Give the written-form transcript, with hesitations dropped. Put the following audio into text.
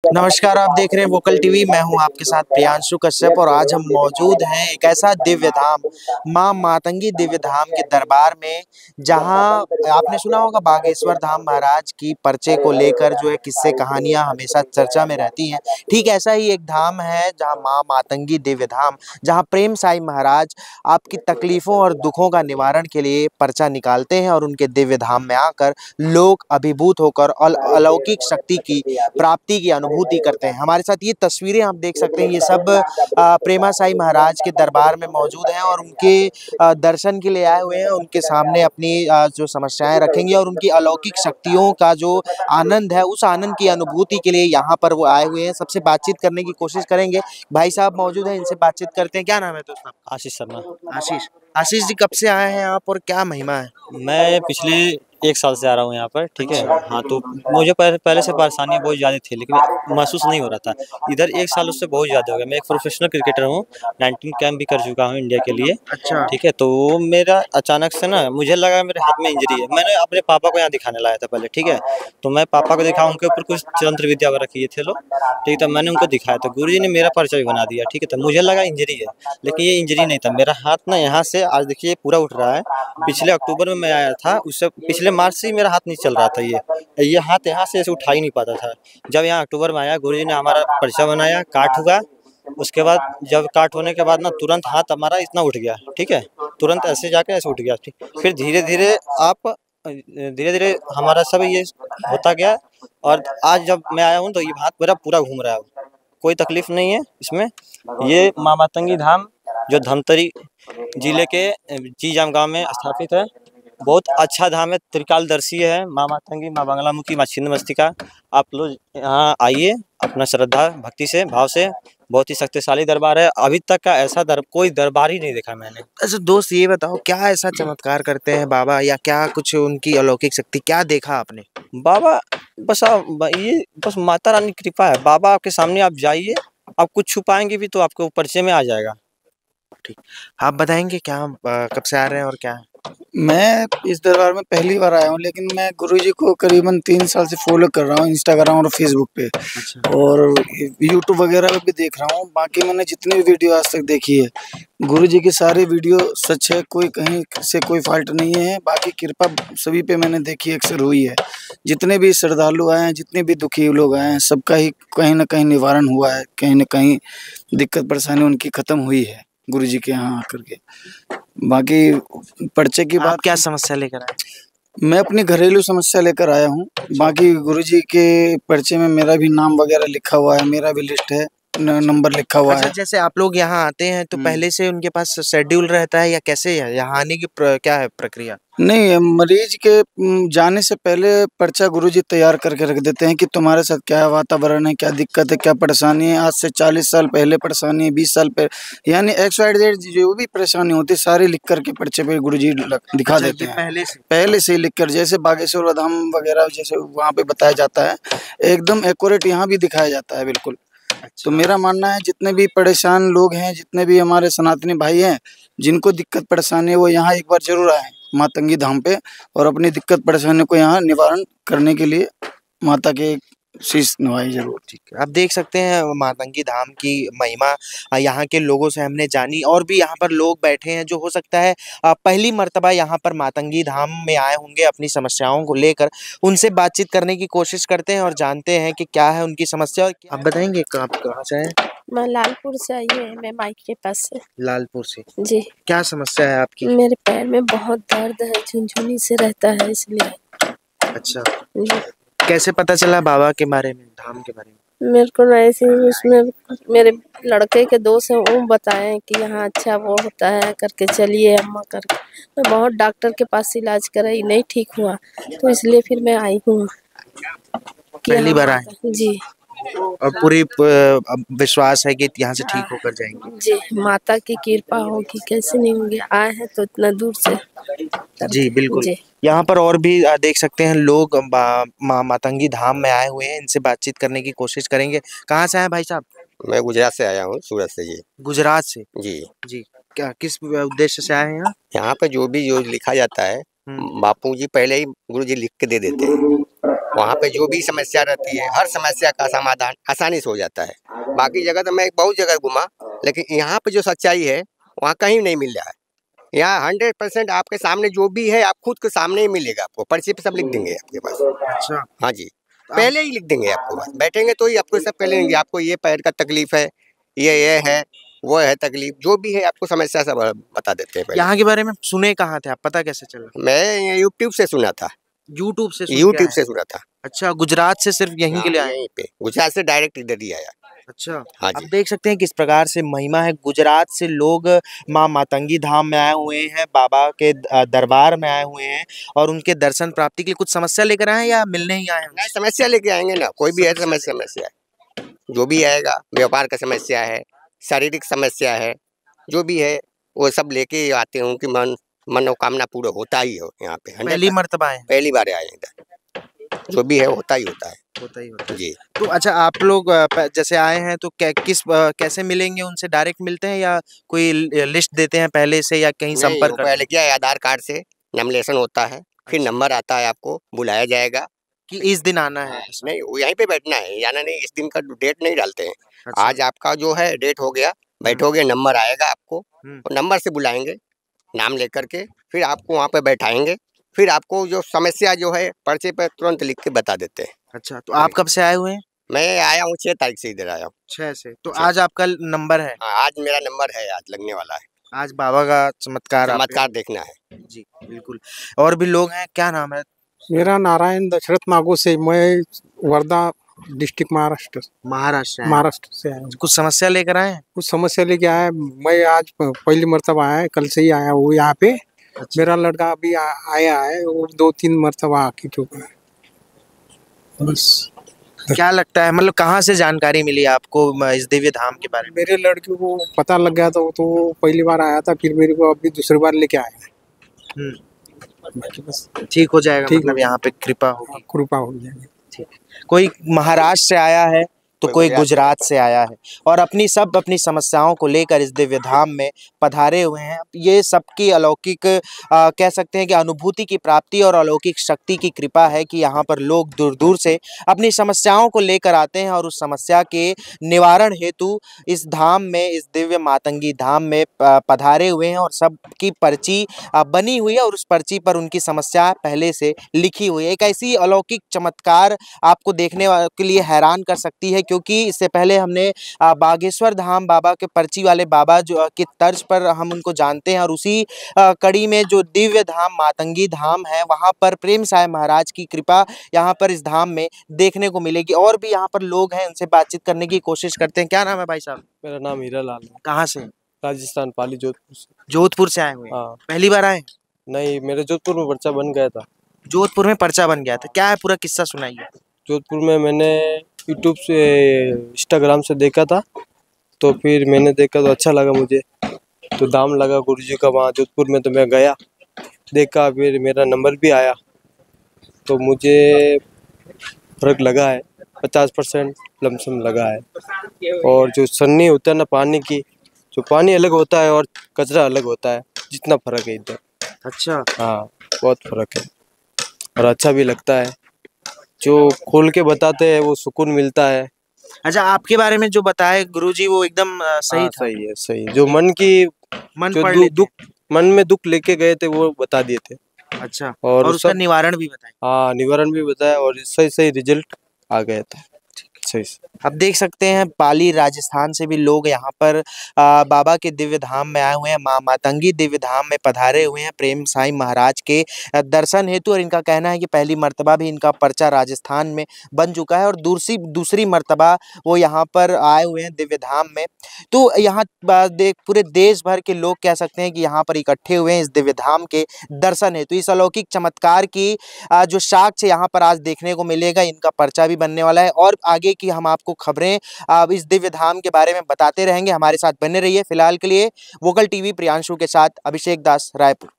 नमस्कार, आप देख रहे हैं वोकल टीवी। मैं हूं आपके साथ प्रियांशु कश्यप और आज हम मौजूद हैं एक ऐसा दिव्य धाम, मां मातंगी दिव्य धाम के दरबार में, जहां आपने सुना होगा बागेश्वर धाम महाराज की पर्चे को लेकर जो है किस्से कहानियां हमेशा चर्चा में रहती हैं। ठीक ऐसा ही एक धाम है जहां मां मातंगी दिव्य धाम, जहां प्रेम साईं महाराज आपकी तकलीफों और दुखों का निवारण के लिए पर्चा निकालते हैं और उनके दिव्य धाम में आकर लोग अभिभूत होकर अलौकिक शक्ति की प्राप्ति की अनुभूति करते हैं। हमारे साथ ये तस्वीरें आप देख सकते हैं, ये सब प्रेमा साई महाराज के दरबार में मौजूद हैं और उनके दर्शन के लिए आए हुए हैं। उनके सामने अपनी जो समस्याएं रखेंगे और उनकी अलौकिक शक्तियों का जो आनंद है, उस आनंद की अनुभूति के लिए यहाँ पर वो आए हुए हैं। सबसे बातचीत करने की कोशिश करेंगे। भाई साहब मौजूद हैं, इनसे बातचीत करते हैं। क्या नाम है दोस्त आपका? आशीष शर्मा। आशीष। आशीष जी, कब से आए हैं आप और क्या महिमा है? मैं पिछले 1 साल से आ रहा हूँ यहाँ पर, ठीक है। हाँ, तो मुझे पहले से परेशानी बहुत ज़्यादा थी, लेकिन महसूस नहीं हो रहा था। इधर 1 साल उससे बहुत ज़्यादा हो गया। मैं एक प्रोफेशनल क्रिकेटर हूँ, 19 कैंप भी कर चुका हूँ इंडिया के लिए, अच्छा। ठीक है। तो मेरा अचानक से ना मुझे लगा मेरे हाथ में इंजरी है। मैंने अपने पापा को यहाँ दिखाने लाया था पहले, ठीक है। तो मैं पापा को दिखाया, उनके ऊपर कुछ तंत्र विद्या वगैरह किए थे लोग, ठीक है। मैंने उनको दिखाया तो गुरुजी ने मेरा पर्चा भी बना दिया, ठीक है। तो मुझे लगा इंजरी है, लेकिन ये इंजरी नहीं था। मेरा हाथ ना यहाँ से आज देखिए पूरा उठ रहा है। पिछले अक्टूबर में मैं आया था, उससे पिछले मार्च से ही मेरा हाथ नहीं चल रहा था। ये हाथ यहाँ से ऐसे उठा ही नहीं पाता था। जब यहाँ अक्टूबर में आया, गुरुजी ने हमारा पर्चा बनाया, काट हुआ। उसके बाद जब काट होने के बाद ना तुरंत हाथ हमारा इतना उठ गया, ठीक है। तुरंत ऐसे जाके ऐसे उठ गया, ठीक। फिर धीरे धीरे हमारा सब ये होता गया और आज जब मैं आया हूँ तो ये हाथ मेरा पूरा घूम रहा है। कोई तकलीफ नहीं है इसमें। ये मां मातंगी धाम जो धमतरी जिले के जीजाम गांव में स्थापित है। बहुत अच्छा धाम है, त्रिकालदर्शी है। मां मातंगी, मां बंगलामुखी, मां छिन्नमस्तिका। आप लोग यहाँ आइए अपना श्रद्धा भक्ति से, भाव से। बहुत ही शक्तिशाली दरबार है। अभी तक का ऐसा कोई दरबार ही नहीं देखा मैंने। अच्छा दोस्त, ये बताओ क्या ऐसा चमत्कार करते हैं बाबा, या क्या कुछ उनकी अलौकिक शक्ति, क्या देखा आपने? बाबा ये बस माता रानी की कृपा है। बाबा आपके सामने आप जाइए, आप कुछ छुपाएंगे भी तो आपको परिचय में आ जाएगा। ठीक। आप बताएंगे क्या, कब से आ रहे हैं और क्या है? मैं इस दरबार में पहली बार आया हूँ, लेकिन मैं गुरुजी को करीबन 3 साल से फॉलो कर रहा हूँ इंस्टाग्राम और फेसबुक पे। अच्छा। और यूट्यूब वगैरह पे भी देख रहा हूँ। बाकी मैंने जितनी भी वीडियो आज तक देखी है, गुरुजी की सारी वीडियो सच है, कोई कहीं से कोई फॉल्ट नहीं है। बाकी कृपा सभी पे मैंने देखी अक्सर हुई है। जितने भी श्रद्धालु आए हैं, जितने भी दुखी लोग आए हैं, सबका ही कहीं ना कहीं निवारण हुआ है, कहीं ना कहीं दिक्कत परेशानी उनकी खत्म हुई है गुरुजी के यहाँ आकर के। बाकी पर्चे की आप बात, क्या समस्या लेकर आए? मैं अपनी घरेलू समस्या लेकर आया हूँ। बाकी गुरुजी के पर्चे में मेरा भी नाम वगैरह लिखा हुआ है, मेरा भी लिस्ट है, नंबर लिखा हुआ अच्छा, है। जैसे आप लोग यहाँ आते हैं तो पहले से उनके पास शेड्यूल रहता है या कैसे है यहाँ आने की क्या है प्रक्रिया? नहीं, मरीज के जाने से पहले पर्चा गुरुजी तैयार करके रख देते हैं कि तुम्हारे साथ क्या वातावरण है, क्या दिक्कत है, क्या परेशानी है। आज से 40 साल पहले परेशानी है, 20 साल पहले, यानी XYZ जो भी परेशानी होती है सारी लिख करके पर्चे पे गुरुजी दिखा अच्छा, देते ये हैं। पहले से लिख कर, जैसे बागेश्वर धाम वगैरह जैसे वहाँ पे बताया जाता है, एकदम एक्यूरेट यहाँ भी दिखाया जाता है बिल्कुल। तो मेरा मानना है जितने भी परेशान लोग हैं, जितने भी हमारे सनातनी भाई हैं, जिनको दिक्कत परेशानी है, वो यहाँ एक बार जरूर आए मातंगी धाम पे और अपनी दिक्कत परेशानी को यहाँ निवारण करने के लिए माता के शीश नवाई जरूर। ठीक है, आप देख सकते हैं मातंगी धाम की महिमा। यहाँ के लोगों से हमने जानी और भी यहाँ पर लोग बैठे हैं जो हो सकता है पहली मर्तबा यहाँ पर मातंगी धाम में आए होंगे अपनी समस्याओं को लेकर। उनसे बातचीत करने की कोशिश करते हैं और जानते हैं कि क्या है उनकी समस्या। और आप बताएंगे आप कहाँ से हैं? मैं लालपुर से आई हूँ, मैं माइक के पास से। लालपुर से। जी। क्या समस्या है आपकी? मेरे पैर में बहुत दर्द है, झुनझुनी से रहता है इसलिए। अच्छा। जी। कैसे पता चला बाबा के बारे में, धाम के बारे में? मेरे को ऐसे ही उसमें मेरे लड़के के दोस्त हैं, वो बताए कि यहाँ अच्छा वो होता है, करके चलिए अम्मा करके। मैं बहुत डॉक्टर के पास इलाज कराई, नहीं ठीक हुआ, तो इसलिए फिर मैं आई हूँ। पहली बार आए? जी। और पूरी विश्वास है कि यहाँ से ठीक होकर जाएंगे? जी, माता की कृपा होगी, कैसे नहीं होगी। आए हैं तो इतना दूर से। जी बिल्कुल। जी। यहाँ पर और भी देख सकते हैं लोग माँ मातंगी धाम में आए हुए हैं। इनसे बातचीत करने की कोशिश करेंगे। कहाँ से आए भाई साहब? मैं गुजरात से आया हूँ, सूरत से जी। गुजरात से? जी। जी। क्या किस उद्देश्य से आए हैं यहाँ? यहाँ पे जो लिखा जाता है, बापू जी पहले ही गुरु जी लिख के दे देते हैं। वहाँ पे जो भी समस्या रहती है, हर समस्या का समाधान आसानी से हो जाता है। बाकी जगह तो मैं बहुत जगह घूमा, लेकिन यहाँ पे जो सच्चाई है वहाँ कहीं नहीं मिल रहा है। यहाँ 100% आपके सामने जो भी है, आप खुद के सामने ही मिलेगा आपको। पर्चे पे सब लिख देंगे आपके पास। अच्छा। हाँ जी, पहले ही लिख देंगे आपको। बस बैठेंगे तो ही आपको सब पहले देंगे, आपको ये पैर का तकलीफ है, ये है, वो है तकलीफ, जो भी है आपको समस्या सब बता देते हैं पहले। यहाँ के बारे में सुने कहाँ थे आप, पता कैसे चला? मैं यूट्यूब से सुना था। यूट्यूब से सुन के यूट्यूब आए? से सुना था। अच्छा, गुजरात से सिर्फ यहीं के लिए आए? यहीं पे गुजरात से डायरेक्ट इधर ही आया। अच्छा। हाँ आप जी। देख सकते हैं किस प्रकार से महिमा है। गुजरात से लोग माँ मातंगी धाम में आए हुए हैं, बाबा के दरबार में आए हुए हैं और उनके दर्शन प्राप्ति के लिए कुछ समस्या लेकर आए हैं या मिलने ही आए हैं? नहीं, समस्या लेके आएंगे ना, कोई भी है समस्या है, जो भी आएगा, व्यापार का समस्या है, शारीरिक समस्या है, जो भी है वो सब लेके आते हूँ कि मनोकामना पूरा होता ही हो यहाँ पे। पहली मर्तबा है? पहली बार आए इधर, जो भी है होता ही होता है। होता ही होता है जी। तो अच्छा, आप लोग जैसे आए हैं तो कैसे मिलेंगे उनसे? डायरेक्ट मिलते हैं या कोई लिस्ट देते हैं पहले से या कहीं नहीं, संपर्क वो करते पहले हैं? क्या है, आधार कार्ड से नॉमिनेशन होता है, फिर अच्छा। नंबर आता है, आपको बुलाया जाएगा कि इस दिन आना है? नहीं, वो यहीं पे बैठना है, जाना नहीं। इस दिन का डेट नहीं डालते हैं। अच्छा। आज आपका जो है डेट हो गया, बैठोगे, नंबर आएगा आपको, और नंबर से बुलाएंगे, नाम लेकर के, फिर आपको वहाँ पे बैठाएंगे, फिर आपको जो समस्या जो है पर्चे पे तुरंत लिख के बता देते हैं। अच्छा, तो आप कब से आए हुए हैं? मैं आया हूँ 6 तारीख से इधर आया हूँ। 6 से। तो 6 आज आपका नंबर है? हाँ, आज मेरा नंबर है, आज लगने वाला है। आज बाबा का चमत्कार चमत्कार देखना है। जी बिल्कुल। और भी लोग हैं, क्या नाम है? मेरा नारायण दशरथ मागो से, मैं वर्धा डिस्ट्रिक्ट महाराष्ट्र से आया हूँ। कुछ समस्या लेकर आए हैं? कुछ समस्या लेके आया। मैं आज पहली मर्तबा आया, कल से ही आया हूँ यहाँ पे। अच्छा। मेरा लड़का अभी आया है, वो 2-3 मर्तबा आके चुका है बस। क्या लगता है, मतलब कहाँ से जानकारी मिली आपको इस दिव्य धाम के बारे में? मेरे लड़के को पता लग गया था, तो वो पहली बार आया था, फिर मेरे को अभी दूसरी बार लेके आया। बाकी बस ठीक हो जाएगा, ठीक मतलब यहाँ पे कृपा होगी? कृपा हो जाएगी। ठीक। कोई महाराष्ट्र से आया है तो कोई गुजरात से आया है और अपनी समस्याओं को लेकर इस दिव्य धाम में पधारे हुए हैं। ये सबकी अलौकिक कह सकते हैं कि अनुभूति की प्राप्ति और अलौकिक शक्ति की कृपा है कि यहाँ पर लोग दूर दूर से अपनी समस्याओं को लेकर आते हैं और उस समस्या के निवारण हेतु इस धाम में, इस दिव्य मातंगी धाम में पधारे हुए हैं और सबकी पर्ची बनी हुई है और उस पर्ची पर उनकी समस्या पहले से लिखी हुई है। एक ऐसी अलौकिक चमत्कार आपको देखने के लिए हैरान कर सकती है, क्योंकि इससे पहले हमने बागेश्वर धाम बाबा के पर्ची वाले बाबा जो की तर्ज पर हम उनको जानते हैं और उसी कड़ी में जो दिव्य धाम मातंगी धाम है, वहाँ पर प्रेम साय महाराज की कृपा यहाँ पर इस धाम में देखने को मिलेगी। और भी यहाँ पर लोग हैं, उनसे बातचीत करने की कोशिश करते हैं। क्या नाम है भाई साहब? मेरा नाम हीरा लाल है। कहाँ से? राजस्थान, पाली, जोधपुर से। जोधपुर से आए हुए? हाँ। पहली बार आए? नहीं, मेरे जोधपुर में पर्चा बन गया था। जोधपुर में पर्चा बन गया था, क्या है पूरा किस्सा सुनाइए। जोधपुर में मैंने यूट्यूब से, इंस्टाग्राम से देखा था, तो फिर मैंने देखा तो अच्छा लगा मुझे, तो दाम लगा गुरुजी का वहाँ जोधपुर में, तो मैं गया, देखा, फिर मेरा नंबर भी आया, तो मुझे फर्क लगा है, 50% लमसम लगा है। और जो सन्नी होता है ना पानी की, जो पानी अलग होता है और कचरा अलग होता है, जितना फर्क है इधर। अच्छा। हाँ, बहुत फर्क है और अच्छा भी लगता है। जो खोल के बताते हैं वो सुकून मिलता है। अच्छा, आपके बारे में जो बताए गुरुजी वो एकदम सही हाँ, था? सही है, सही है। जो मन की, मन जो पढ़ लेते दुख, मन में दुख लेके गए थे वो बता दिए थे। अच्छा, और और उसका सब, निवारण भी बताया? हाँ, निवारण भी बताया और सही सही रिजल्ट आ गया था। सही से। अब देख सकते हैं पाली राजस्थान से भी लोग यहाँ पर बाबा के दिव्य धाम में आए हुए हैं, माँ मातंगी दिव्य धाम में पधारे हुए हैं प्रेम साईं महाराज के दर्शन हेतु। और इनका कहना है कि पहली मर्तबा भी इनका पर्चा राजस्थान में बन चुका है और दूसरी मर्तबा वो यहाँ पर आए हुए हैं दिव्य धाम में। तो यहाँ पूरे देश भर के लोग कह सकते हैं कि यहाँ पर इकट्ठे हुए हैं इस दिव्य धाम के दर्शन हेतु। इस अलौकिक चमत्कार की जो साक्ष्य यहाँ पर आज देखने को मिलेगा, इनका पर्चा भी बनने वाला है और आगे की हम आपको खबरें इस दिव्य धाम के बारे में बताते रहेंगे। हमारे साथ बने रहिए। फिलहाल के लिए वोकल टीवी प्रियांशु के साथ अभिषेक दास, रायपुर।